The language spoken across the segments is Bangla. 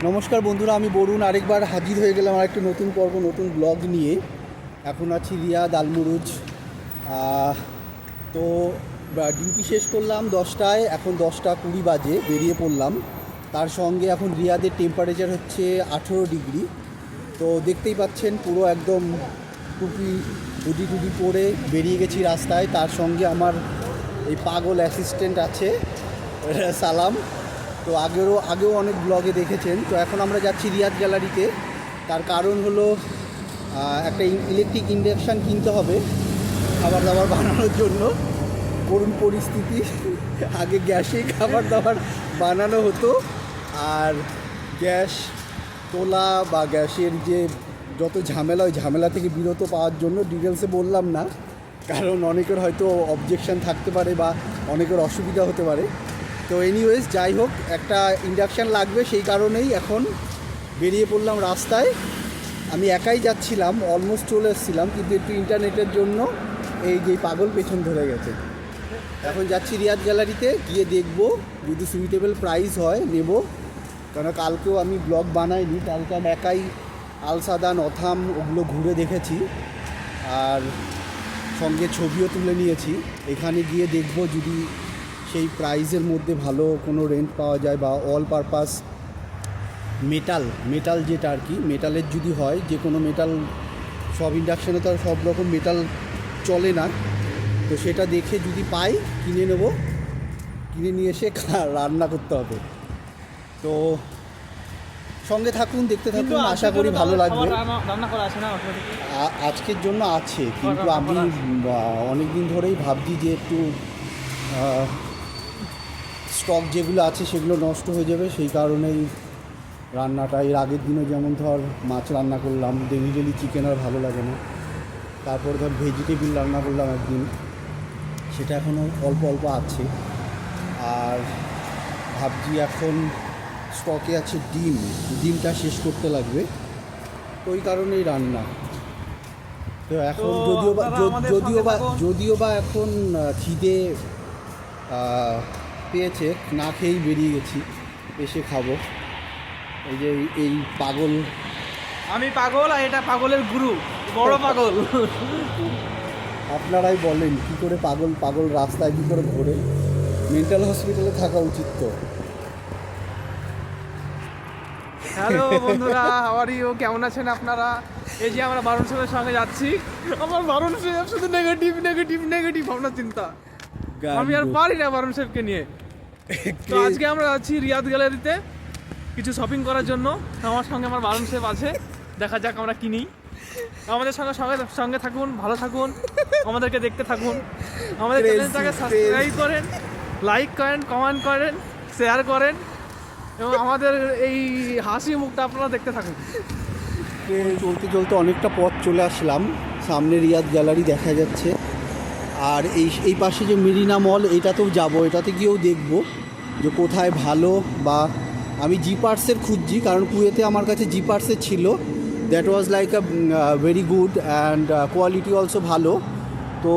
নমস্কার বন্ধুরা, আমি বরুণ আরেকবার হাজির হয়ে গেলাম আর একটা নতুন পর্ব, নতুন ব্লগ নিয়ে। এখন আছি রিয়াদ আলমুরুজ। তো ডিউটি শেষ করলাম 10টায়, এখন 10টা 20 বাজে বেরিয়ে পড়লাম। তার সঙ্গে এখন রিয়াদের টেম্পারেচার হচ্ছে 18 ডিগ্রি। তো দেখতেই পাচ্ছেন পুরো একদম টুপি টুডি পরে বেরিয়ে গেছি রাস্তায়। তার সঙ্গে আমার এই পাগল অ্যাসিস্ট্যান্ট আছে, সালাম। তো আগেও অনেক ব্লগে দেখেছেন। তো এখন আমরা যাচ্ছি রিয়াদ গ্যালারিতে। তার কারণ হলো একটা ইলেকট্রিক ইন্ডাকশান কিনতে হবে খাবার দাবার বানানোর জন্য। করুণ পরিস্থিতি, আগে গ্যাসে খাবার দাবার বানানো হতো, আর গ্যাস তোলা বা গ্যাসের যে যত ঝামেলা, ওই ঝামেলা থেকে বিরত পাওয়ার জন্য ডিটেলসে বললাম না, কারণ অনেকের হয়তো অবজেকশান থাকতে পারে বা অনেকের অসুবিধা হতে পারে। তো এনিওয়েজ, যাই হোক, একটা ইন্ডাকশান লাগবে, সেই কারণেই এখন বেরিয়ে পড়লাম রাস্তায়। আমি একাই যাচ্ছিলাম, অলমোস্ট চলে এসেছিলাম, কিন্তু একটু ইন্টারনেটের জন্য এই যে পাগল পেছন ধরে গেছে। এখন যাচ্ছি রিয়াদ গ্যালারিতে, গিয়ে দেখবো যদি সুইটেবল প্রাইস হয় নেব। কারণ কালকেও আমি ব্লগ বানাইনি, কালকে আমি একাই আলসাদান, অথাম ওগুলো ঘুরে দেখেছি আর সঙ্গে ছবিও তুলে নিয়েছি। এখানে গিয়ে দেখবো যদি সেই প্রাইসের মধ্যে ভালো কোনো রেন্ট পাওয়া যায় বা অল পারপাস মেটাল যেটা আর কি, মেটালের যদি হয়, যে কোনো মেটাল, সব ইন্ডাকশানে তো আর সব রকম মেটাল চলে না। তো সেটা দেখে যদি পাই কিনে নেব, কিনে নিয়ে এসে রান্না করতে হবে। তো সঙ্গে থাকুন, দেখতে থাকুন, আশা করি ভালো লাগবে। আজকের জন্য আছে, কিন্তু আমি অনেক দিন ধরেই ভাবছি যে একটু স্টক যেগুলো আছে সেগুলো নষ্ট হয়ে যাবে, সেই কারণেই রান্নাটা। এর আগের দিনও যেমন ধর মাছ রান্না করলাম, ডেলি চিকেন আর ভালো লাগে না। তারপর ধর ভেজিটেবিল রান্না করলাম একদিন, সেটা এখনও অল্প অল্প আছে। আর ভাবছি এখন স্টকে আছে ডিমটা শেষ করতে লাগবে, তো ওই কারণেই রান্না। তো এখন যদিও বা এখন খিদে পেয়েছে, না খেয়েই বেরিয়ে গেছি, এসে খাবো। এই যে এই পাগল, আমি পাগল আর এটা পাগলের গুরু, বড় পাগল। আপনারাই বলেন কি করে পাগল রাস্তায় কী করে ঘোরে? মেন্টাল হসপিটালে থাকা উচিত তো। হ্যালো বন্ধুরা, হাউ আর ইউ, কেমন আছেন আপনারা? এই যে আমরা বারুণ সাহেবের সঙ্গে যাচ্ছি। আমার বারুণ সাহেব শুধু নেগেটিভ ভাবনা চিন্তা। আমি আর পারি না বারুণ সাহেবকে নিয়ে। তো আজকে আমরা যাচ্ছি রিয়াদ গ্যালারিতে কিছু শপিং করার জন্য। আমার সঙ্গে আমার বারুণ সাহেব আছে, দেখা যাক আমরা কিনি। আমাদের সঙ্গে থাকুন, ভালো থাকুন, আমাদেরকে দেখতে থাকুন। আমাদের চ্যানেলটাকে সাবস্ক্রাইব করেন, লাইক করেন, কমেন্ট করেন, শেয়ার করেন, এবং আমাদের এই হাসি মুখটা আপনারা দেখতে থাকুন। চলতে অনেকটা পথ চলে আসলাম, সামনে রিয়াদ গ্যালারি দেখা যাচ্ছে। আর এই পাশে যে মেরিনা মল, এটাতেও যাব, এটাতে গিয়েও দেখব যে কোথায় ভালো। বা আমি জিপার্সের খুঁজছি, কারণ কুয়েতে আমার কাছে জিপার্সের ছিল, that was like a very good and quality also ভালো। তো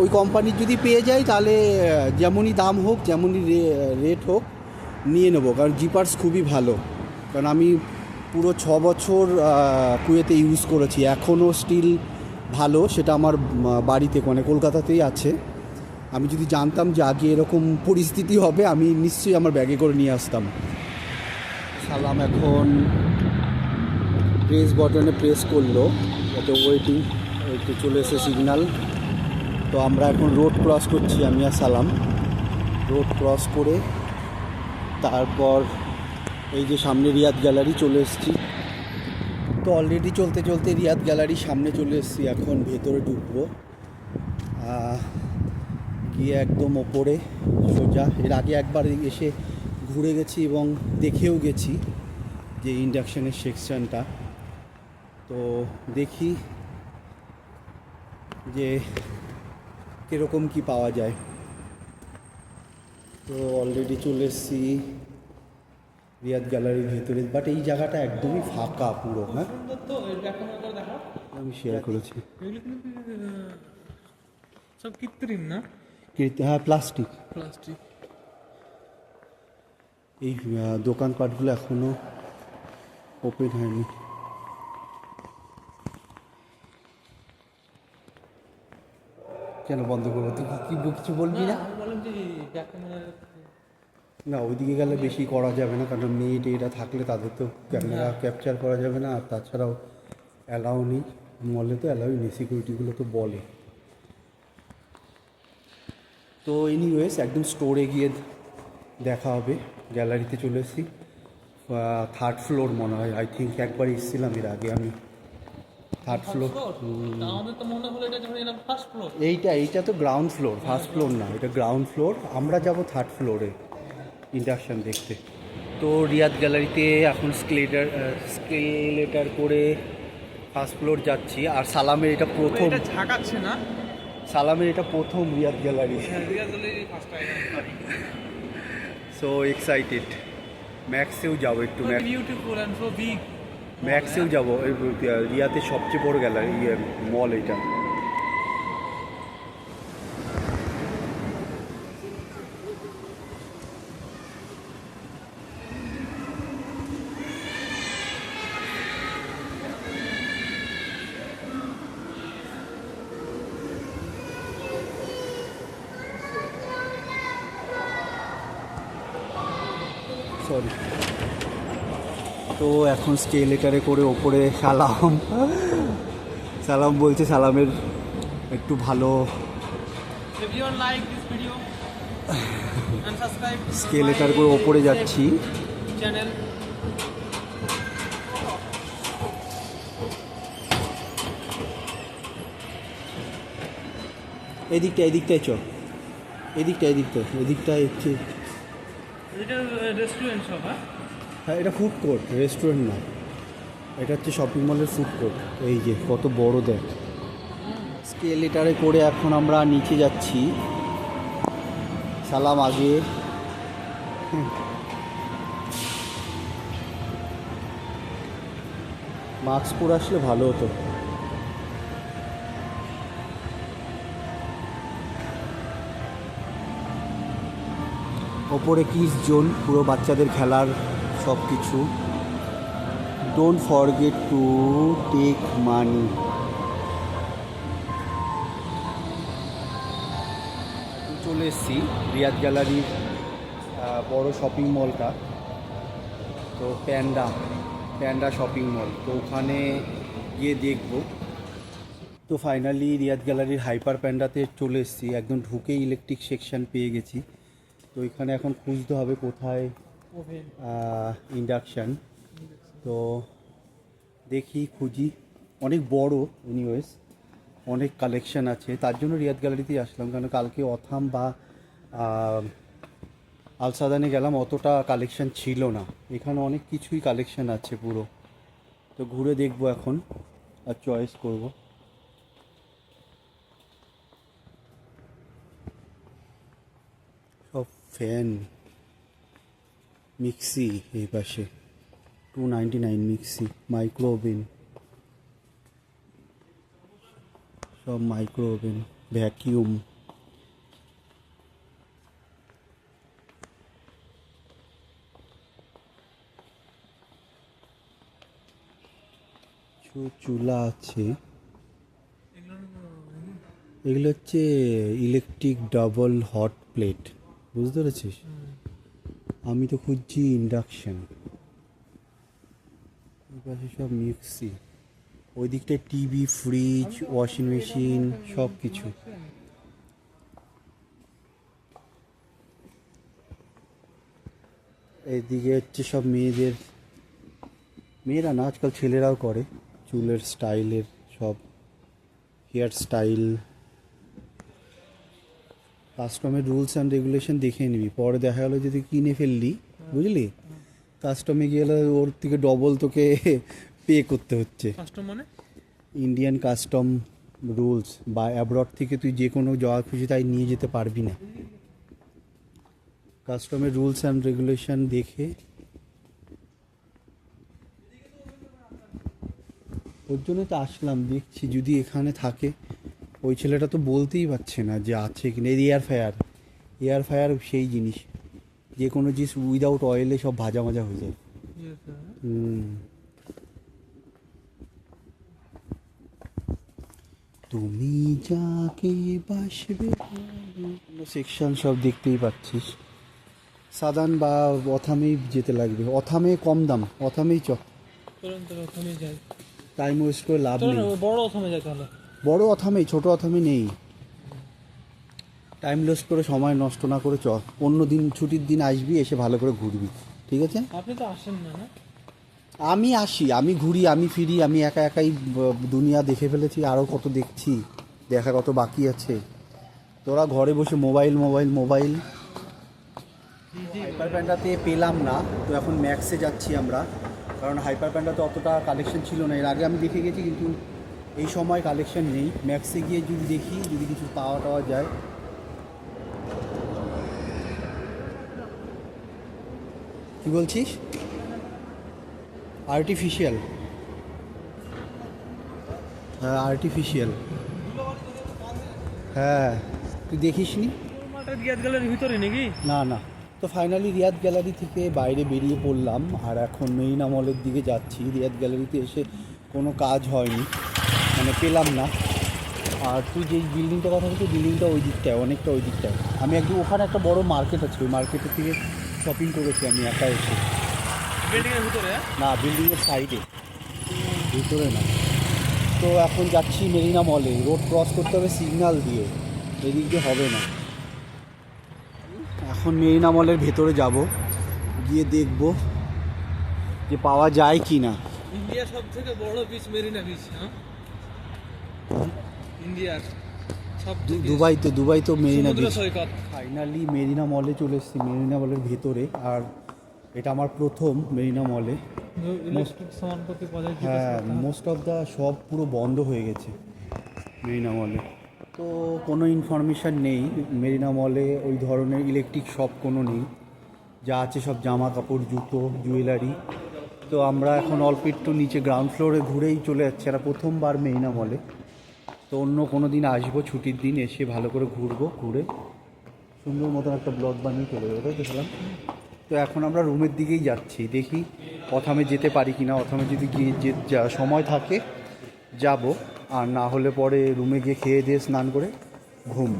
ওই কোম্পানির যদি পেয়ে যাই, তাহলে যেমনই দাম হোক, যেমনই রেট হোক, নিয়ে নেব। কারণ জিপার্স খুবই ভালো, কারণ আমি পুরো 6 বছর কুয়েতে ইউজ করেছি, এখনও স্টিল ভালো। সেটা আমার বাড়িতে, মানে কলকাতাতেই আছে। আমি যদি জানতাম যে আগে এরকম পরিস্থিতি হবে, আমি নিশ্চয়ই আমার ব্যাগে করে নিয়ে আসতাম। সালাম এখন প্রেস বাটনে প্রেস করলো, যাতে ওয়েটিং, একটু চলে এসে সিগনাল। তো আমরা এখন রোড ক্রস করছি, আমি আর সালাম। রোড ক্রস করে তারপর এই যে সামনে রিয়াদ গ্যালারি চলে এসেছি। তো অলরেডি চলতে রিয়াদ গ্যালারির সামনে চলে এসেছি, এখন ভেতরে ঢুকবো। গিয়ে একদম ওপরে সোজা। এর আগে একবার এসে ঘুরে গেছি এবং দেখেও গেছি যে ইন্ডাকশানের সেকশনটা। তো দেখি যে কীরকম কি পাওয়া যায়। তো অলরেডি চলে এসেছি রিয়াদ গ্যালারির ভেতরে, বাট এই জায়গাটা একদমই ফাঁকা পুরো। হ্যাঁ, আমি শেয়ার করেছি। সব কৃত্রিম না? হ্যাঁ, প্লাস্টিক। প্লাস্টিক। এই দোকানপাটগুলো এখনও ওপেন হয়নি। কেন বন্ধ করবো? তুই কি কিছু বলবি না? না, ওইদিকে গেলে বেশি করা যাবে না, কারণ নেট এটা থাকলে তাদের তো ক্যামেরা ক্যাপচার করা যাবে না। আর তাছাড়াও অ্যালাউ নেই, মলে তো অ্যালাউই নেই, সিকিউরিটিগুলো তো বলে। তো এনিওয়েজ একদম স্টোরে গিয়ে দেখা হবে। গ্যালারিতে চলে এসেছি, 3rd ফ্লোর মনে হয়, আই থিঙ্ক একবার এসেছিলাম এর আগে আমি। 3rd floor. এইটা তো গ্রাউন্ড ফ্লোর, ফার্স্ট ফ্লোর না, এটা গ্রাউন্ড ফ্লোর। আমরা যাব 3rd ফ্লোরে ইন্ডাকশন দেখতে। তো রিয়াদ গ্যালারিতে এখন স্কেলেটার করে ফার্স্ট ফ্লোর যাচ্ছি। আর সালামের এটা প্রথম, ঝাঁকাচ্ছে না, সালামের এটা প্রথম রিয়াদ গ্যালারি। So excited. ম্যাক্সেও যাবো একটু, ম্যাক্সেও যাবো। রিয়াদের সবচেয়ে বড় গ্যালারি, মল এটা। সরি। তো এখন স্কেলেটারে করে ওপরে সালাম বলছে, সালামের একটু ভালো স্কেলেটার করে ওপরে যাচ্ছি। এদিকটায় চ, এদিকটায় হচ্ছে রেস্টুরেন্ট সব। হ্যাঁ, এটা ফুড কোর্ট, রেস্টুরেন্ট না, এটা হচ্ছে শপিং মলের ফুড কোর্ট। এই যে কত বড় দেখ। স্কেলেটারে করে এখন আমরা নিচে যাচ্ছি। সালাম আগে, মাস্ক পরে আসলে ভালো হতো। ওপরে কিডস জোন, পুরো বাচ্চাদের খেলার সব কিছু। Don't forget to take money. চলে এসেছি রিয়াদ গ্যালারির বড় শপিং মলটা, তো প্যান্ডা শপিং মল। তো ওখানে গিয়ে দেখব। তো ফাইনালি রিয়াদ গ্যালারির হাইপার প্যান্ডাতে চলে এসেছি। একদম ঢুকে ইলেকট্রিক সেকশন পেয়ে গেছি। তো এখানে এখন খুঁজতে হবে কোথায় ইন্ডাকশান। তো দেখি, খুঁজি। অনেক বড়, এনিওয়েজ অনেক কালেকশান আছে, তার জন্য রিয়াদ গ্যালারিতেই আসলাম। কারণ কালকে অথাম বা আলসাদানে গেলাম, অতটা কালেকশান ছিল না। এখানে অনেক কিছুই কালেকশান আছে পুরো। তো ঘুরে দেখবো এখন আর চয়েস করব। সব ফ্যান, মিক্সি এই পাশে 299 মিক্সি, মাইক্রো ওভেন, সব মাইক্রো ওভেন, ভ্যাকিউম। চুলা আছে। এগুলো হচ্ছে ইলেকট্রিক ডাবল হট প্লেট, বুঝতে পেরেছিস? আমি তো খুঁজছি ইন্ডাকশান। এই পাশে সব মিক্সি, ওই দিকটায় টিভি, ফ্রিজ, ওয়াশিং মেশিন, সব কিছু। এইদিকে হচ্ছে সব মেয়েরা না, আজকাল ছেলেরাও করে চুলের স্টাইলের সব, হেয়ার স্টাইল। কাস্টমের রুলস অ্যান্ড রেগুলেশন দেখে নিবি, পরে দেখা গেলো যদি কিনে ফেললি, বুঝলি, কাস্টমে গেলে ওর থেকে ডবল তোকে পে করতে হচ্ছে। মানে ইন্ডিয়ান কাস্টম রুলস, বা অ্যাব্রড থেকে তুই যে কোনো যা খুশি তাই নিয়ে যেতে পারবি না। কাস্টমের রুলস অ্যান্ড রেগুলেশন দেখে, ওর জন্য তো আসলাম, দেখছি যদি এখানে থাকে। ওই ছেলেটা তো বলতেই পারছে না যে আছে কিনা। এয়ার ফায়ার সেই জিনিস, যে কোনো জিনিস উইদাউট অয়েলে সব ভাজা হয়ে যায়। তুমি যাকে বাসবে সেকশন সব দেখতেই পাচ্ছিস। সাদান বা অথামেই যেতে লাগবে, অথামে কম দাম, অথামেই টাইম ওয়েস্ট করে লাভ নেই। বড় অথমে যাই তাহলে, বড় অথামেই, ছোট অথামে নেই। টাইম ওয়েস্ট করে সময় নষ্ট না করে অন্য দিন ছুটির দিন আসবি, এসে ভালো করে ঘুরবি, ঠিক আছে? আপনি তো আসেন না। আমি আসি, আমি ঘুরি, আমি ফিরি, আমি একা একাই দুনিয়া দেখে ফেলেছি, আরও কত দেখছি, দেখা কত বাকি আছে। তোরা ঘরে বসে মোবাইল মোবাইল মোবাইল। হাইপার প্যান্ডাতে পেলাম না, তো এখন ম্যাক্সে যাচ্ছি আমরা, কারণ হাইপার প্যান্ডাতে অতটা কালেকশন ছিল না। এর আগে আমি দেখে গেছি, কিন্তু এই সময় কালেকশন নেই। ম্যাক্সে গিয়ে যদি দেখি, যদি কিছু পাওয়া টাওয়া যায়। কি বলছিস? আর্টিফিশিয়াল, হ্যাঁ আর্টিফিশিয়াল, হ্যাঁ তুই দেখিস নি? রিয়াদ গ্যালারির ভিতরে নাকি? না না। তো ফাইনালি রিয়াদ গ্যালারি থেকে বাইরে বেরিয়ে পড়লাম, আর এখন মেরিনা মলের দিকে যাচ্ছি। রিয়াদ গ্যালারিতে এসে কোনো কাজ হয়নি, মানে পেলাম না। আর তুই যেই বিল্ডিংটার কথা বলছিস, বিল্ডিংটা ওই দিকটায়, অনেকটা ওই দিকটায়। আমি একদম ওখানে একটা বড় মার্কেট আছে, ওই মার্কেটের থেকে শপিং করেছি আমি একা এসে। বিল্ডিংয়ের ভিতরে? না, বিল্ডিংয়ের সাইডে, ভিতরে না। তো এখন যাচ্ছি মেরিনা মলে। রোড ক্রস করতে হবে সিগন্যাল দিয়ে, এদিক দিয়ে হবে না। এখন মেরিনা মলের ভেতরে যাব, গিয়ে দেখব যে পাওয়া যায় কি না। ইন্ডিয়ার সব থেকে বড় বিচ মেরিনা বিচ, হ্যাঁ ইন্ডিয়ার সব। দুবাই তো মেরিনা বিচ। সৈকত। ফাইনালি মেরিনা মলে চলে এসেছি, মেরিনা মলের ভেতরে। আর এটা আমার প্রথম মেরিনা মলে। হ্যাঁ, মোস্ট অফ দ্য সব পুরো বন্ধ হয়ে গেছে মেরিনা মলে। তো কোনো ইনফরমেশান নেই মেরিনা মলে, ওই ধরনের ইলেকট্রিক শপ কোনো নেই। যা আছে সব জামা কাপড়, জুতো, জুয়েলারি। তো আমরা এখন অল্প একটু নিচে গ্রাউন্ড ফ্লোরে ঘুরেই চলে যাচ্ছি। এটা প্রথমবার মেরিনা মলে। তো অন্য কোনো দিন আসবো, ছুটির দিন এসে ভালো করে ঘুরবো, ঘুরে সুন্দর মতন একটা ব্লগ বানিয়ে চলে যাবো, তাই দেখলাম। তো এখন আমরা রুমের দিকেই যাচ্ছি, দেখি অথামে যেতে পারি কি না। অথামে যদি গিয়ে সময় থাকে যাব, আর না হলে পরে রুমে গিয়ে খেয়ে দিয়ে স্নান করে ঘুম,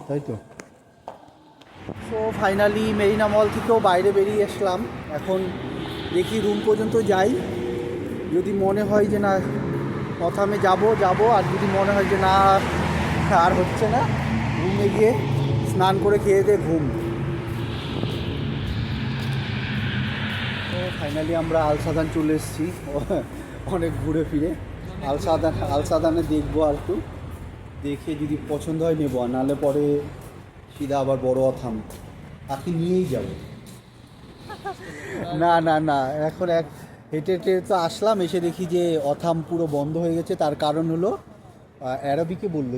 তাই তো। সো ফাইনালি মেরিনা মল থেকেও বাইরে বেরিয়ে আসলাম। এখন দেখি রুম পর্যন্ত যাই, যদি মনে হয় যে না অথামে যাব, আর যদি মনে হয় যে না আর হচ্ছে না, রুমে গিয়ে স্নান করে খেয়ে দিয়ে ঘুম। তো ফাইনালি আমরা আলসাদান চলে এসেছি, অনেক ঘুরে ফিরে। আলসাদানে দেখবো, আর একটু দেখে যদি পছন্দ হয় নেবো, আর নাহলে পরে সিধা আবার বড় অথাম তাকে নিয়েই যাব। না এখন হেঁটে হেঁটে তো আসলাম, এসে দেখি যে অথাম পুরো বন্ধ হয়ে গেছে। তার কারণ হলো অ্যারবিকে বললো,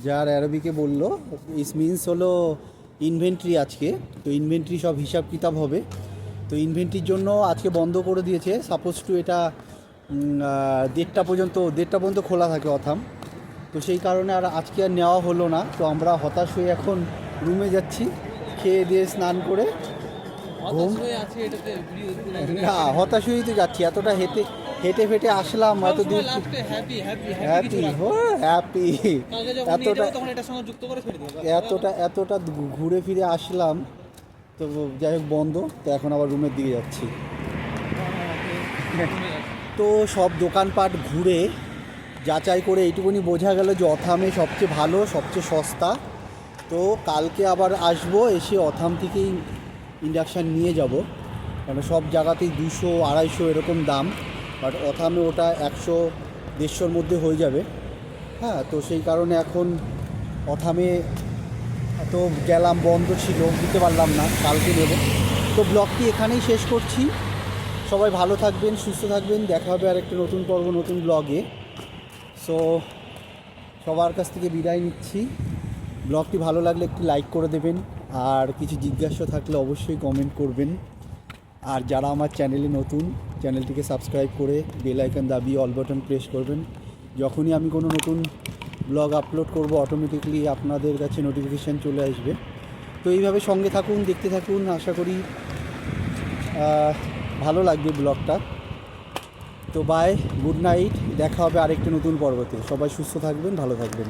যার অ্যারবিকে বললো ইস মিনস হলো ইনভেন্টরি আজকে। তো ইনভেন্টরি সব হিসাব কিতাব হবে, তো ইনভেন্টরির জন্য আজকে বন্ধ করে দিয়েছে। সাপোজ টু এটা 1:30 পর্যন্ত খোলা থাকে অথাম। তো সেই কারণে আর আজকে আর নেওয়া হলো না। তো আমরা হতাশ হয়ে এখন রুমে যাচ্ছি, খেয়ে দিয়ে স্নান করে ঘুম। না, হতাশ হয়েই তো যাচ্ছি, এতটা হেঁটে ফেটে আসলাম, এত দূর হ্যাপি, এতটা ঘুরে ফিরে আসলাম। তো যাই হোক বন্ধ, তো এখন আবার রুমের দিকে যাচ্ছি। তো সব দোকানপাট ঘুরে যাচাই করে এইটুকুনি বোঝা গেল যে অথামে সবচেয়ে ভালো, সবচেয়ে সস্তা। তো কালকে আবার আসবো, এসে অথাম থেকেই ইন্ডাকশান নিয়ে যাব, কারণ সব জায়গাতেই 200-250 এরকম দাম, বাট অথামে ওটা 100-150-র মধ্যে হয়ে যাবে। হ্যাঁ, তো সেই কারণে এখন অথামে তো গেলাম, বন্ধ ছিল, দিতে পারলাম না, কালকে নেব। তো ব্লগটি এখানেই শেষ করছি। সবাই ভালো থাকবেন, সুস্থ থাকবেন, দেখা হবে আর একটা নতুন পর্ব, নতুন ব্লগে। সো সবার কাছ থেকে বিদায় নিচ্ছি। ব্লগটি ভালো লাগলে একটি লাইক করে দেবেন, আর কিছু জিজ্ঞাসা থাকলে অবশ্যই কমেন্ট করবেন। আর যারা আমার চ্যানেলে নতুন, চ্যানেলটিকে সাবস্ক্রাইব করে বেল আইকন দাবিয়ে অল বাটন প্রেস করবেন। যখনই আমি কোনো নতুন ব্লগ আপলোড করব, অটোমেটিকলি আপনাদের কাছে নোটিফিকেশান চলে আসবে। তো এইভাবে সঙ্গে থাকুন, দেখতে থাকুন, আশা করি ভালো লাগবে ব্লগটা। তো বাই, গুড নাইট, দেখা হবে আরেকটা নতুন পর্বতে। সবাই সুস্থ থাকবেন, ভালো থাকবেন।